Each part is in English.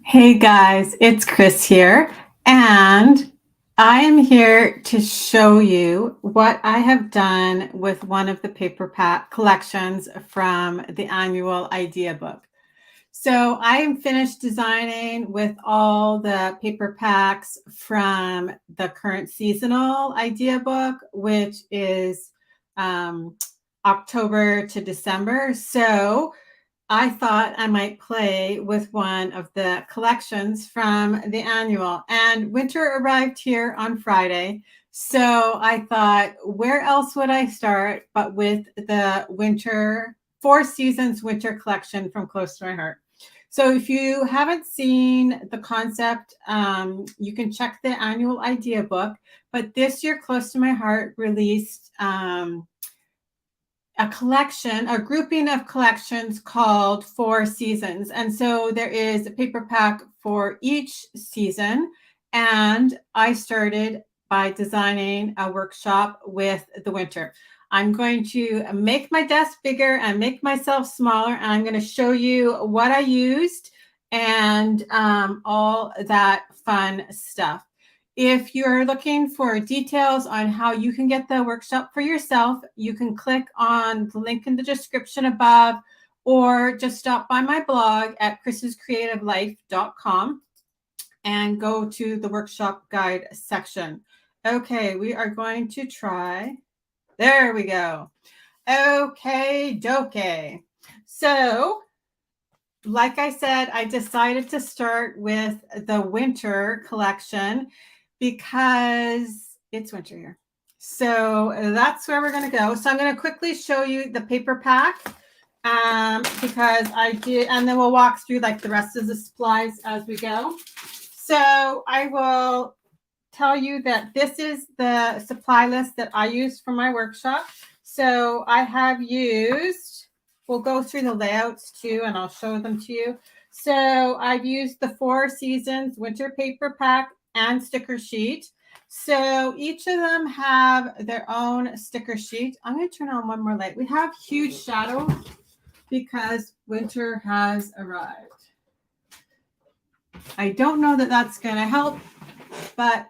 Hey guys, it's Chris here, and I am here to show you what I have done with one of the paper pack collections from the annual idea book. So I am finished designing with all the paper packs from the current seasonal idea book, which is October to December. So I thought I might play with one of the collections from the annual, and winter arrived here on Friday. So I thought, where else would I start but with the winter Four Seasons winter collection from close to my heart. So if you haven't seen the concept, you can check the annual idea book. But this year, Close to My Heart released a collection, a grouping of collections called Four Seasons. And so there is a paper pack for each season. And I started by designing a workshop with the winter. I'm going to make my desk bigger and make myself smaller. And I'm going to show you what I used and all that fun stuff. If you're looking for details on how you can get the workshop for yourself, you can click on the link in the description above, or just stop by my blog at chrisscreativelife.com and go to the workshop guide section. Okay, we are going to try. There we go. Okay, doke. So, like I said, I decided to start with the winter collection because it's winter here. So that's where we're going to go. So I'm going to quickly show you the paper pack because I did, and then we'll walk through like the rest of the supplies as we go. So I will tell you that this is the supply list that I used for my workshop. So I have used, we'll go through the layouts too, and I'll show them to you. So I've used the Four Seasons winter paper pack and sticker sheet. So each of them have their own sticker sheet. I'm going to turn on one more light. We have huge shadows because winter has arrived. I don't know that that's going to help, but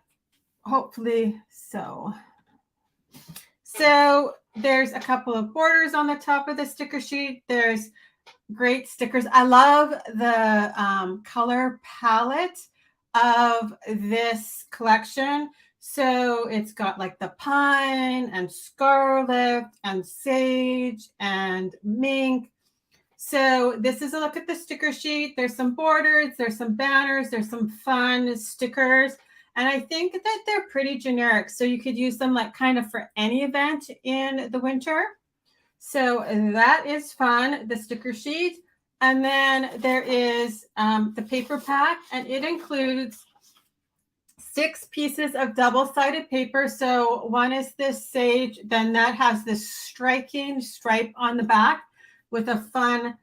hopefully so. So there's a couple of borders on the top of the sticker sheet. There's great stickers. I love the color palette of this collection. So it's got like the pine and scarlet and sage and mink. So this is a look at the sticker sheet. There's some borders, there's some banners, there's some fun stickers. And I think that they're pretty generic. So you could use them like kind of for any event in the winter. So that is fun, the sticker sheet. And then there is the paper pack, and it includes 6 pieces of double-sided paper. So one is this sage, then that has this striking stripe on the back with a fun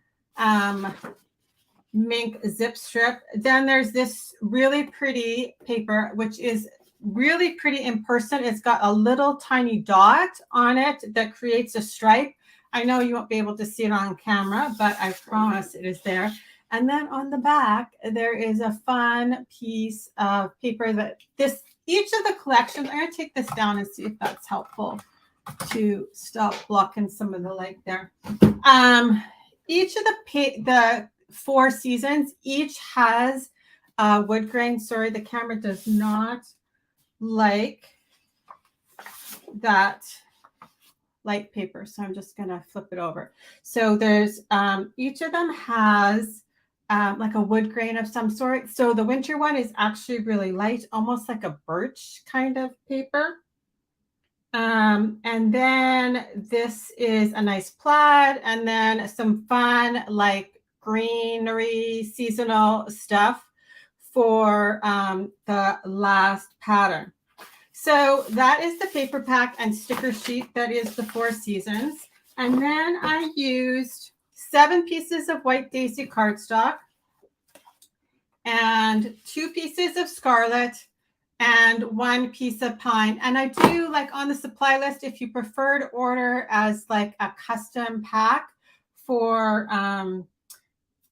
mink zip strip. Then there's this really pretty paper, which is really pretty in person. It's got a little tiny dot on it that creates a stripe. I know you won't be able to see it on camera, but I promise it is there. And then on the back, there is a fun piece of paper that each of the collections, I'm going to take this down and see if that's helpful to stop blocking some of the light there. Each of the Four Seasons, each has wood grain. Sorry, the camera does not like that light paper, so I'm just going to flip it over. So there's each of them has like a wood grain of some sort. So the winter one is actually really light, almost like a birch kind of paper. And then this is a nice plaid, and then some fun like greenery seasonal stuff for the last pattern. So that is the paper pack and sticker sheet. That is the Four Seasons. And then I used 7 pieces of white daisy cardstock and 2 pieces of scarlet and 1 piece of pine. And I do, like on the supply list, if you prefer to order as like a custom pack for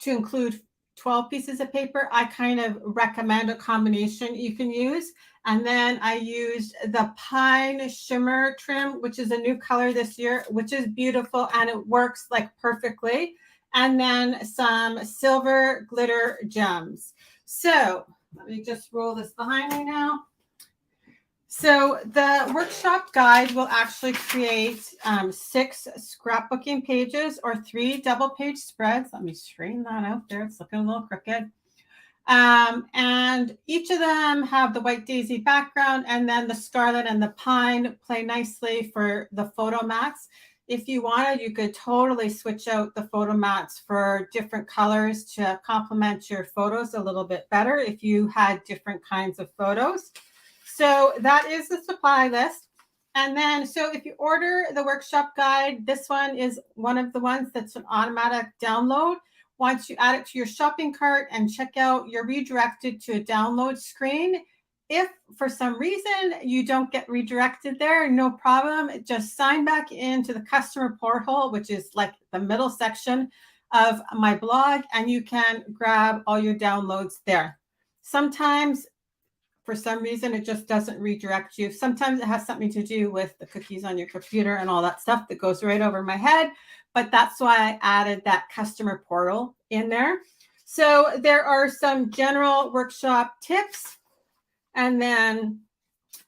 to include 12 pieces of paper, I kind of recommend a combination you can use. And then I used the pine shimmer trim, which is a new color this year, which is beautiful and it works like perfectly. And then some silver glitter gems. So let me just roll this behind me now. So the workshop guide will actually create 6 scrapbooking pages or 3 double page spreads. Let me straighten that out there. It's looking a little crooked. And each of them have the white daisy background, and then the scarlet and the pine play nicely for the photo mats. If you wanted, you could totally switch out the photo mats for different colors to complement your photos a little bit better if you had different kinds of photos. So that is the supply list. And then, so if you order the workshop guide, this one is one of the ones that's an automatic download. Once you add it to your shopping cart and check out, you're redirected to a download screen. If for some reason you don't get redirected there, no problem. Just sign back into the customer portal, which is like the middle section of my blog, and you can grab all your downloads there. Sometimes for some reason, it just doesn't redirect you. Sometimes it has something to do with the cookies on your computer and all that stuff that goes right over my head. But that's why I added that customer portal in there. So there are some general workshop tips. And then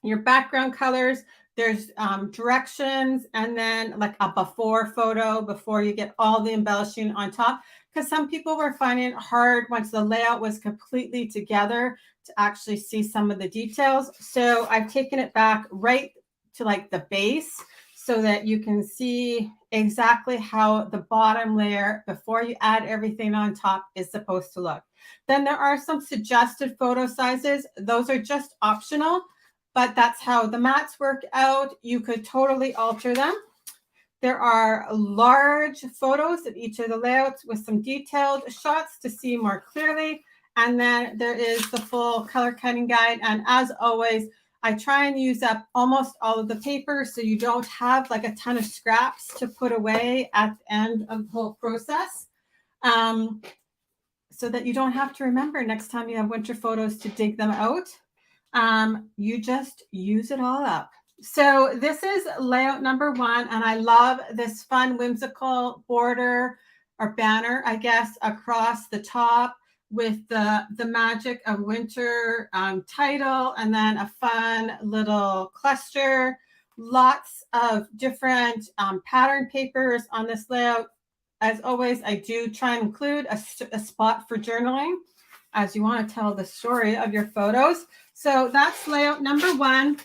your background colors. There's directions, and then like a before photo before you get all the embellishing on top. Because some people were finding it hard once the layout was completely together to actually see some of the details. So I've taken it back right to like the base so that you can see exactly how the bottom layer before you add everything on top is supposed to look. Then there are some suggested photo sizes. Those are just optional, but that's how the mats work out. You could totally alter them. There are large photos of each of the layouts with some detailed shots to see more clearly. And then there is the full color cutting guide. And as always, I try and use up almost all of the paper so you don't have like a ton of scraps to put away at the end of the whole process. So that you don't have to remember next time you have winter photos to dig them out. You just use it all up. So this is layout number 1, and I love this fun whimsical border or banner, I guess, across the top with the magic of winter title, and then a fun little cluster. Lots of different pattern papers on this layout. As always, I do try and include a spot for journaling as you want to tell the story of your photos. So that's layout number 1.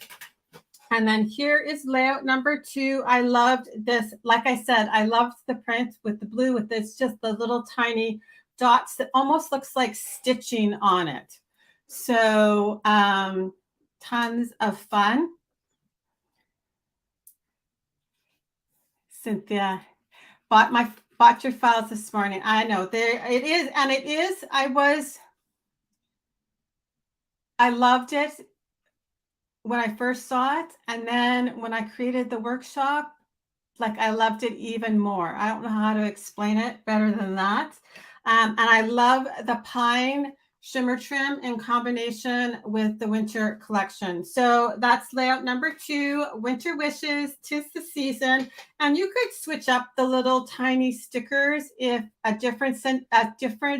And then here is layout number 2. I loved this. Like I said, I loved the print with the blue with this, just the little tiny dots that almost looks like stitching on it. So tons of fun. Cynthia bought your files this morning. I know there it is. And it is, I loved it when I first saw it. And then when I created the workshop, like I loved it even more. I don't know how to explain it better than that. And I love the pine shimmer trim in combination with the winter collection. So that's layout number 2, Winter Wishes, 'Tis the Season. And you could switch up the little tiny stickers if a different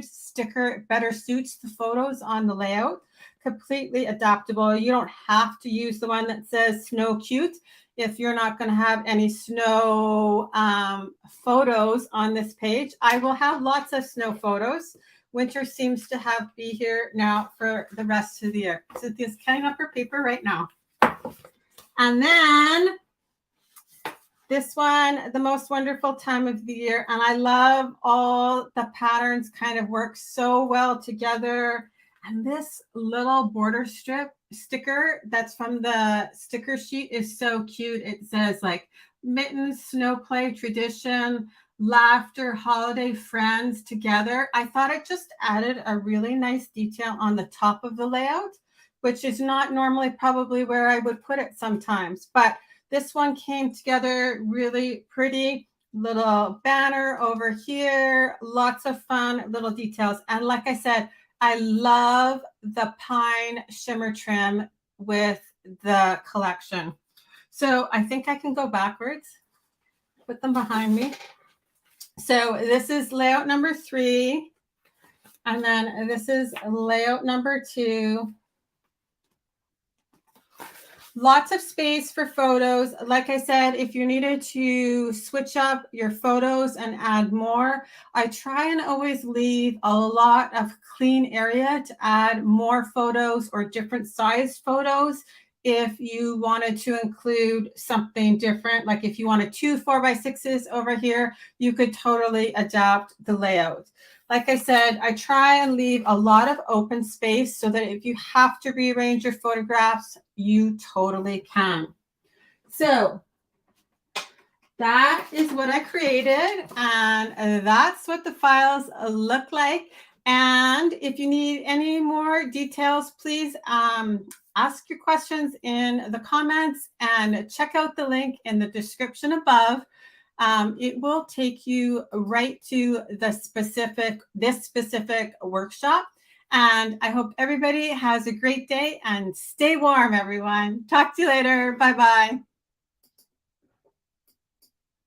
sticker better suits the photos on the layout. Completely adaptable. You don't have to use the one that says snow cute if you're not going to have any snow photos on this page. I will have lots of snow photos. Winter seems to be here now for the rest of the year. Cynthia's cutting up her paper right now. And then this one, the most wonderful time of the year. And I love all the patterns kind of work so well together. And this little border sticker that's from the sticker sheet is so cute. It says like mittens, snow play, tradition, laughter, holiday, friends together. I thought it just added a really nice detail on the top of the layout, which is not normally probably where I would put it sometimes. But this one came together really pretty. little banner over here, lots of fun little details. And like I said, I love the pine shimmer trim with the collection. So I think I can go backwards, put them behind me. So this is layout number 3. And then this is layout number 2. Lots of space for photos. Like I said, if you needed to switch up your photos and add more, I try and always leave a lot of clean area to add more photos or different sized photos. If you wanted to include something different, like if you wanted 2 4x6s over here, you could totally adapt the layout. Like I said, I try and leave a lot of open space so that if you have to rearrange your photographs, you totally can. So that is what I created, and that's what the files look like. And if you need any more details, please ask your questions in the comments and check out the link in the description above. It will take you right to this specific workshop. And I hope everybody has a great day and stay warm, everyone. Talk to you later. Bye-bye.